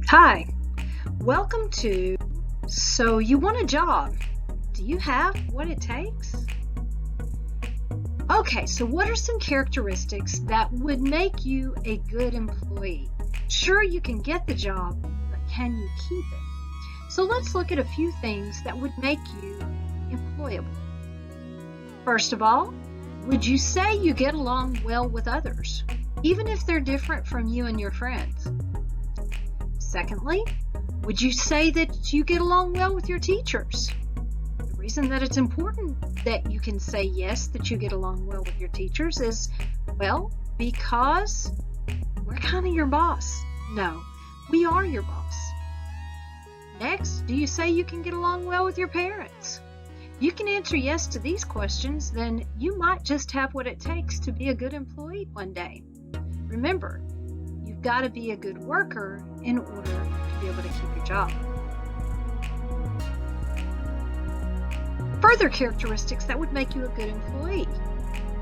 Hi, welcome to So You Want a Job? Do you have what it takes? Okay, so what are some characteristics that would make you a good employee? Sure, you can get the job, but can you keep it? So let's look at a few things that would make you employable. First of all, would you say you get along well with others, even if they're different from you and your friends? Secondly, would you say that you get along well with your teachers? The reason that it's important that you can say yes, that you get along well with your teachers is, well, because we're kind of your boss. No, we are your boss. Next, do you say you can get along well with your parents? You can answer yes to these questions, then you might just have what it takes to be a good employee one day. Remember, you've got to be a good worker in order to be able to keep your job. Further characteristics that would make you a good employee.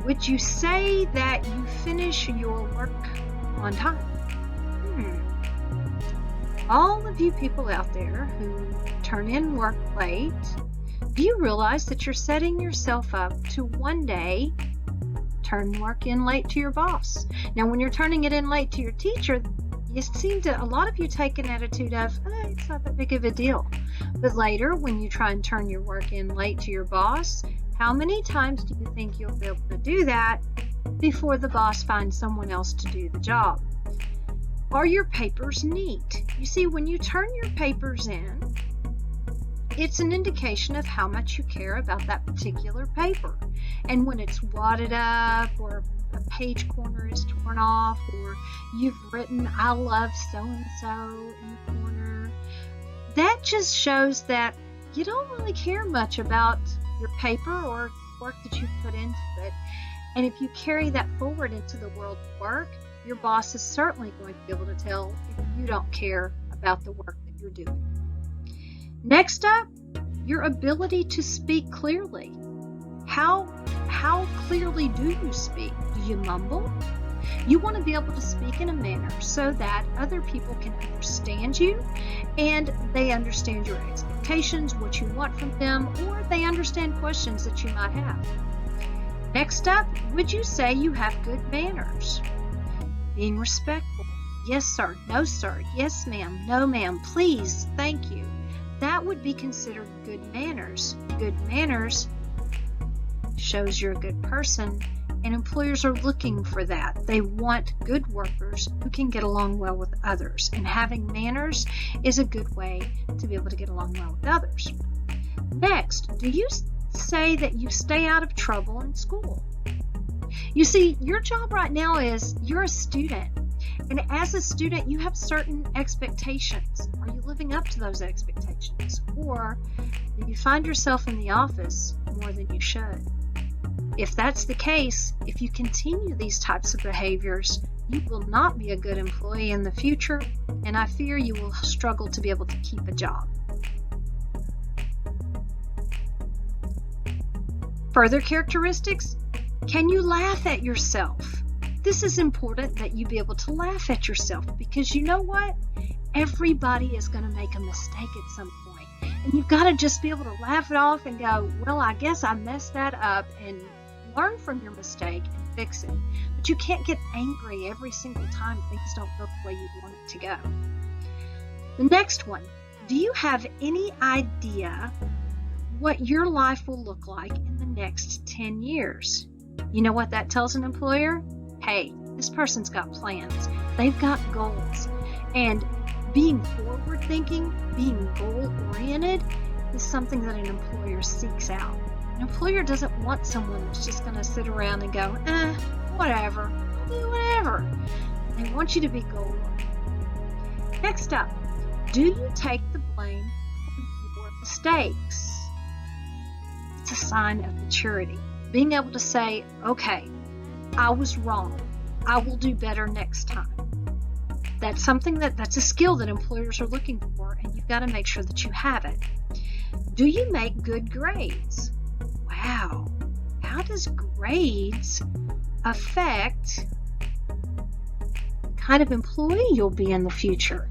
Would you say that you finish your work on time? All of you people out there who turn in work late, do you realize that you're setting yourself up to one day turn work in late to your boss? Now, when you're turning it in late to your teacher, you seem to, a lot of you take an attitude of, it's not that big of a deal. But later, when you try and turn your work in late to your boss, how many times do you think you'll be able to do that before the boss finds someone else to do the job? Are your papers neat? You see, when you turn your papers in, it's an indication of how much you care about that particular paper. And when it's wadded up, or a page corner is torn off, or you've written, I love so-and-so in the corner, that just shows that you don't really care much about your paper or work that you've put into it. And if you carry that forward into the world of work, your boss is certainly going to be able to tell if you don't care about the work that you're doing. Next up, your ability to speak clearly. How clearly do you speak? Do you mumble? You want to be able to speak in a manner so that other people can understand you and they understand your expectations, what you want from them, or they understand questions that you might have. Next up, would you say you have good manners? Being respectful. Yes, sir. No, sir. Yes, ma'am. No, ma'am. Please. Thank you. That would be considered good manners. Good manners shows you're a good person, and employers are looking for that. They want good workers who can get along well with others, and having manners is a good way to be able to get along well with others. Next, do you say that you stay out of trouble in school? You see, your job right now is you're a student. And as a student, you have certain expectations. Are you living up to those expectations? Or do you find yourself in the office more than you should? If that's the case, if you continue these types of behaviors, you will not be a good employee in the future, and I fear you will struggle to be able to keep a job. Further characteristics, can you laugh at yourself? This is important that you be able to laugh at yourself, because you know what? Everybody is going to make a mistake at some point. And you've got to just be able to laugh it off and go, well, I guess I messed that up, and learn from your mistake and fix it. But you can't get angry every single time things don't go the way you want it to go. The next one, do you have any idea what your life will look like in the next 10 years? You know what that tells an employer? Hey, this person's got plans. They've got goals. And being forward-thinking, being goal-oriented is something that an employer seeks out. An employer doesn't want someone that's just going to sit around and go, whatever, I'll do whatever. They want you to be goal-oriented. Next up, do you take the blame for your mistakes? It's a sign of maturity. Being able to say, okay, I was wrong. I will do better next time. That's something that's a skill that employers are looking for, and you've got to make sure that you have it. Do you make good grades? Wow. How does grades affect the kind of employee you'll be in the future?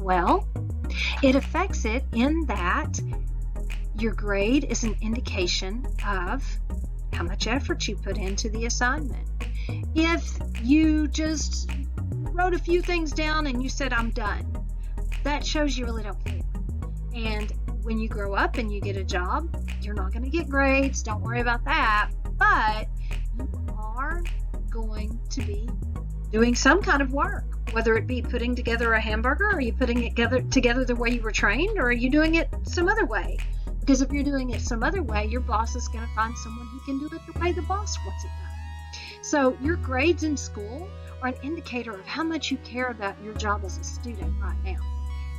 Well, it affects it in that your grade is an indication of how much effort you put into the assignment. If you just wrote a few things down and you said, I'm done, that shows you really don't care. And when you grow up and you get a job, you're not going to get grades. Don't worry about that. But you are going to be doing some kind of work, whether it be putting together a hamburger, or are you putting it together the way you were trained, or are you doing it some other way? Because if you're doing it some other way, your boss is going to find someone who can do it the way the boss wants it done. So your grades in school are an indicator of how much you care about your job as a student right now.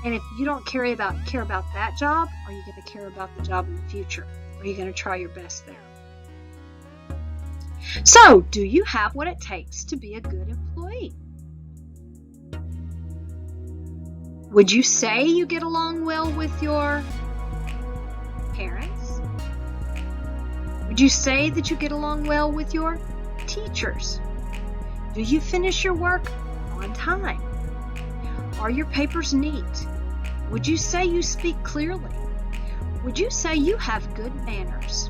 And if you don't care about that job, are you going to care about the job in the future? Are you going to try your best there? So, do you have what it takes to be a good employee? Would you say you get along well with your parents? Would you say that you get along well with your teachers? Do you finish your work on time? Are your papers neat? Would you say you speak clearly? Would you say you have good manners?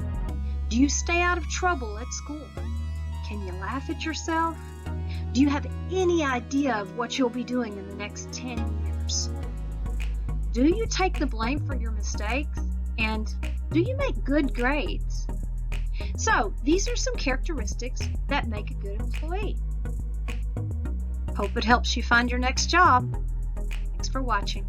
Do you stay out of trouble at school? Can you laugh at yourself? Do you have any idea of what you'll be doing in the next 10 years? Do you take the blame for your mistakes? And do you make good grades? So, these are some characteristics that make a good employee. Hope it helps you find your next job. Thanks for watching.